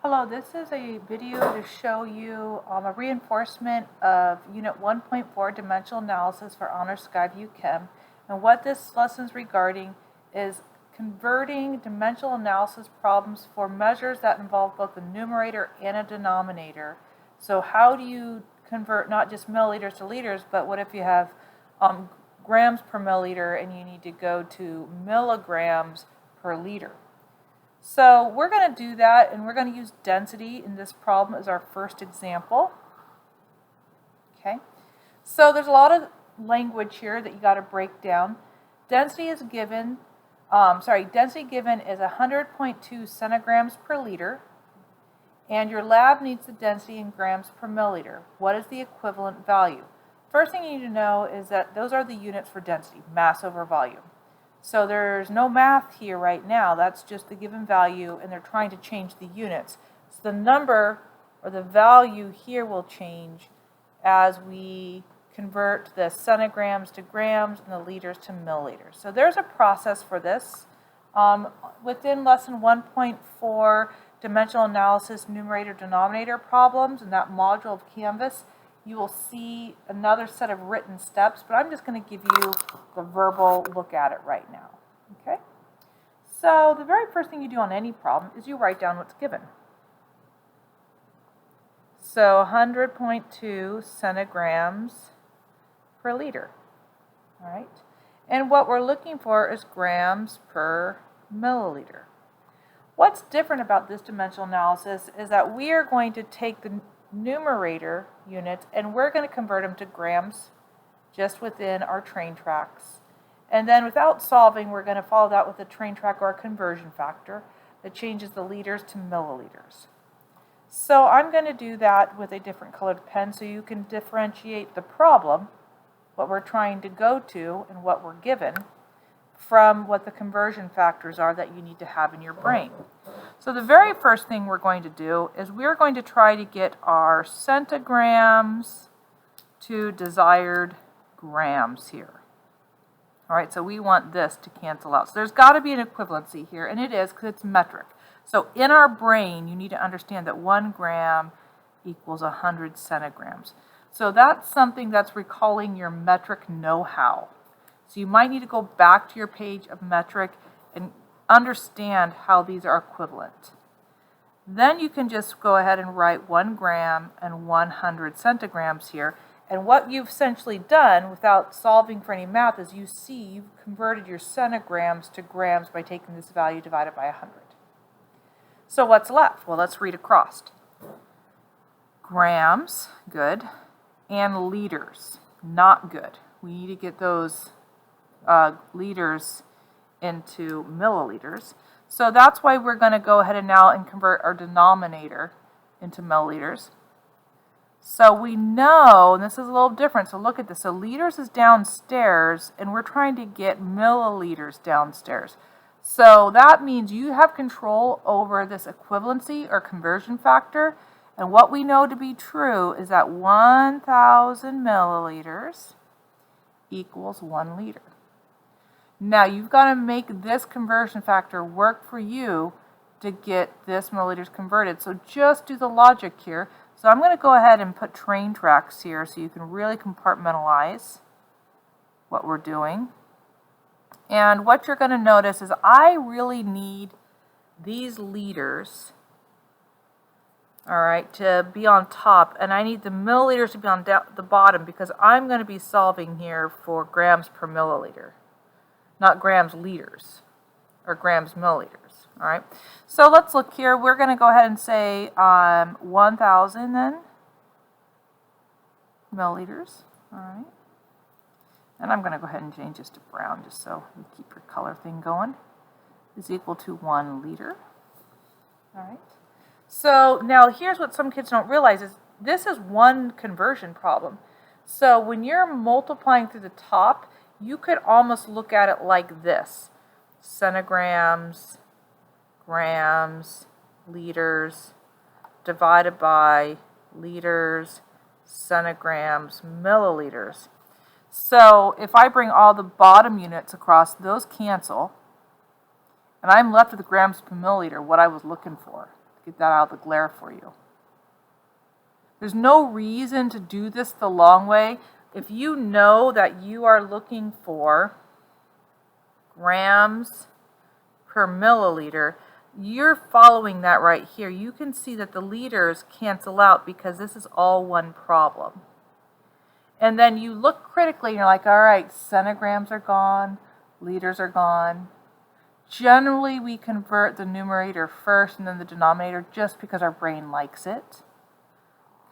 Hello, this is a video to show you a reinforcement of Unit 1.4 Dimensional Analysis for Honors Skyview Chem. And what this lesson is regarding is converting dimensional analysis problems for measures that involve both a numerator and a denominator. So how do you convert not just milliliters to liters, but what if you have grams per milliliter and you need to go to milligrams per liter? So we're going to do that, and we're going to use density in this problem as our first example. Okay, so there's a lot of language here that you got to break down. Density is given, density given is 100.2 centigrams per liter, and your lab needs the density in grams per milliliter. What is the equivalent value? First thing you need to know is that those are the units for density, mass over volume. So there's no math here right now, that's just the given value, and they're trying to change the units. So the number or the value here will change as we convert the centigrams to grams and the liters to milliliters. So there's a process for this. Within lesson 1.4 dimensional analysis numerator denominator problems in that module of Canvas, you will see another set of written steps, but I'm just going to give you the verbal look at it right now. Okay? So the very first thing you do on any problem is you write down what's given. So 100.2 centigrams per liter. All right? And what we're looking for is grams per milliliter. What's different about this dimensional analysis is that we are going to take the numerator units and we're going to convert them to grams just within our train tracks. And then without solving, we're going to follow that with a train track or a conversion factor that changes the liters to milliliters. So I'm going to do that with a different colored pen so you can differentiate the problem, what we're trying to go to and what we're given, from what the conversion factors are that you need to have in your brain. So the very first thing we're going to do is we're going to try to get our centigrams to desired grams here. All right, so we want this to cancel out. So there's got to be an equivalency here, and it is because it's metric. So in our brain, you need to understand that 1 gram equals 100 centigrams. So that's something that's recalling your metric know-how. So you might need to go back to your page of metric and understand how these are equivalent. Then you can just go ahead and write 1 gram and 100 centigrams here. And what you've essentially done without solving for any math is you see you've converted your centigrams to grams by taking this value divided by 100. So what's left? Well, let's read across. Grams, good, and liters, not good. We need to get those liters into milliliters. So that's why we're going to go ahead and now convert our denominator into milliliters. So we know, and this is a little different, so look at this. So liters is downstairs, and we're trying to get milliliters downstairs. So that means you have control over this equivalency or conversion factor. And what we know to be true is that 1,000 milliliters equals 1 liter. Now you've got to make this conversion factor work for you to get this milliliters converted. So just do the logic here. So I'm going to go ahead and put train tracks here so you can really compartmentalize what we're doing. And what you're going to notice is I really need these liters, all right, to be on top, and I need the milliliters to be on the bottom because I'm going to be solving here for grams per milliliter, not grams liters or grams milliliters. All right, so let's look here. We're going to go ahead and say 1,000 then milliliters. All right, and I'm going to go ahead and change this to brown just so you keep your color thing going. Is equal to 1 liter. All right. So now here's what some kids don't realize is this is one conversion problem. So when you're multiplying through the top, you could almost look at it like this. Centigrams, grams, liters, divided by liters, centigrams, milliliters. So if I bring all the bottom units across, those cancel. And I'm left with grams per milliliter, what I was looking for. get that out of the glare for you. There's no reason to do this the long way. If you know that you are looking for grams per milliliter, you're following that right here. You can see that the liters cancel out because this is all one problem. And then you look critically and you're like, all right, centigrams are gone, liters are gone. Generally, we convert the numerator first and then the denominator just because our brain likes it.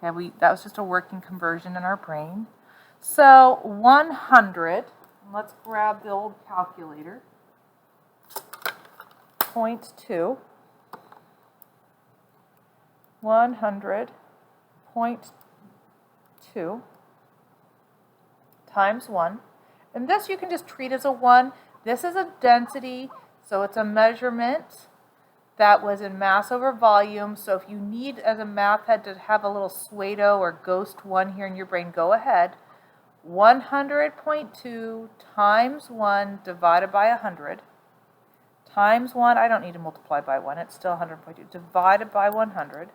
Okay, that was just a working conversion in our brain. So 100, let's grab the old calculator, 0.2, 100.2 times 1. And this you can just treat as a 1. This is a density, so it's a measurement that was in mass over volume. So if you need, as a math head, to have a little pseudo or ghost 1 here in your brain, go ahead. 100.2 times 1 divided by 100 times 1, I don't need to multiply by 1, it's still 100.2, divided by 100.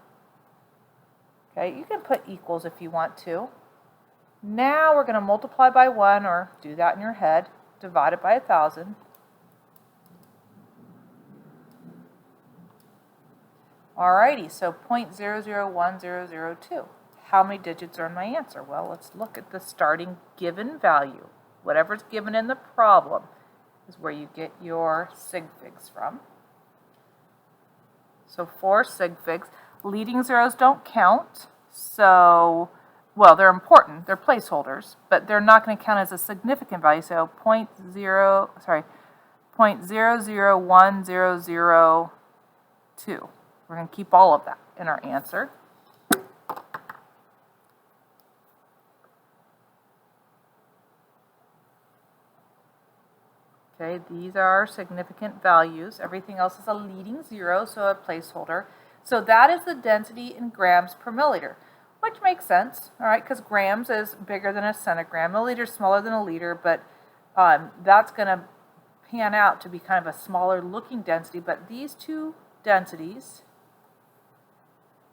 Okay, you can put equals if you want to. Now we're going to multiply by 1, or do that in your head, divided by 1,000. Alrighty, so 0.001002. How many digits are in my answer? Well, let's look at the starting given value. Whatever's given in the problem is where you get your sig figs from. So 4 sig figs. Leading zeros don't count, so, well, they're important. They're placeholders, but they're not going to count as a significant value. So 0.001002. We're going to keep all of that in our answer. Okay, these are our significant values. Everything else is a leading zero, so a placeholder. So that is the density in grams per milliliter, which makes sense, all right, because grams is bigger than a centigram. Milliliter is smaller than a liter, but that's going to pan out to be kind of a smaller looking density. But these two densities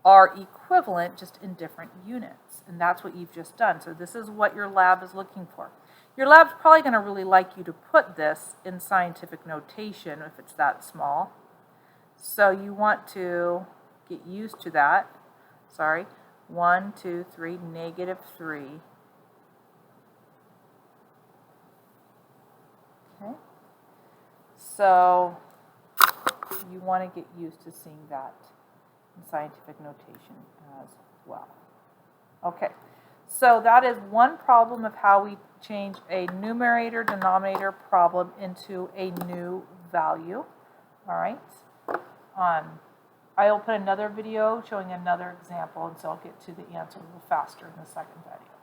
are equivalent, just in different units, and that's what you've just done. So this is what your lab is looking for. Your lab's probably going to really like you to put this in scientific notation if it's that small. So you want to get used to that. Sorry, 1, 2, 3, -3. Okay. So you want to get used to seeing that in scientific notation as well. Okay, so that is one problem of how we change a numerator-denominator problem into a new value. All right. I will put another video showing another example, and so I'll get to the answer a little faster in the second video.